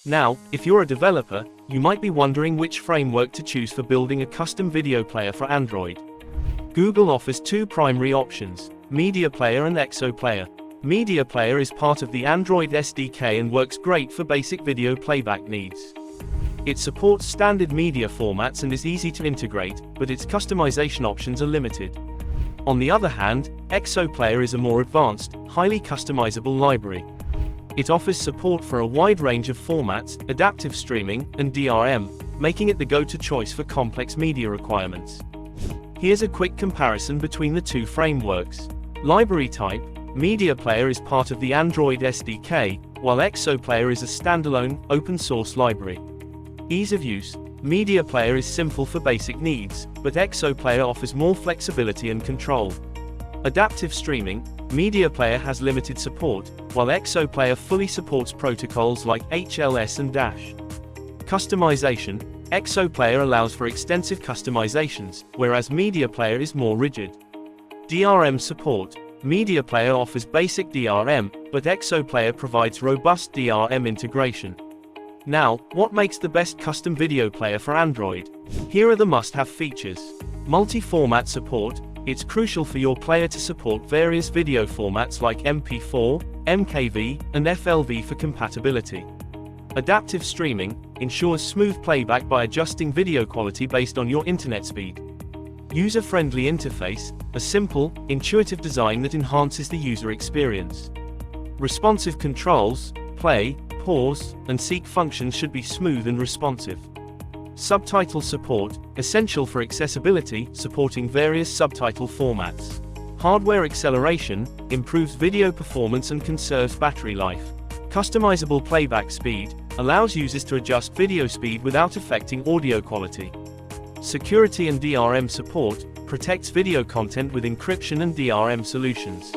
Now, if you're a developer, you might be wondering which framework to choose for building a custom video player for Android. Google offers two primary options: Media Player and XO Player. Media Player is part of the Android SDK and works great for basic video playback needs. It supports standard media formats and is easy to integrate, but its customization options are limited. On the other hand, XO Player is a more advanced, highly customizable library. It offers support for a wide range of formats, adaptive streaming, and DRM, making it the go-to choice for complex media requirements. Here's a quick comparison between the two frameworks. Library type: Media Player is part of the Android SDK, while XO Player is a standalone, open-source library. Ease of use: Media Player is simple for basic needs, but XO Player offers more flexibility and control. Adaptive streaming: Media Player has limited support, while XO Player fully supports protocols like HLS and Dash. Customization: XO Player allows for extensive customizations, whereas Media Player is more rigid. DRM support: Media Player offers basic DRM, but XO Player provides robust DRM integration. Now, what makes the best custom video player for Android? Here are the must-have features. Multi-format support: it's crucial for your player to support various video formats like MP4, MKV, and FLV for compatibility. Adaptive streaming ensures smooth playback by adjusting video quality based on your internet speed. User-friendly interface: a simple, intuitive design that enhances the user experience. Responsive controls: play, pause, and seek functions should be smooth and responsive. Subtitle support: essential for accessibility, supporting various subtitle formats. Hardware acceleration: improves video performance and conserves battery life. Customizable playback speed: allows users to adjust video speed without affecting audio quality. Security and DRM support: protects video content with encryption and DRM solutions.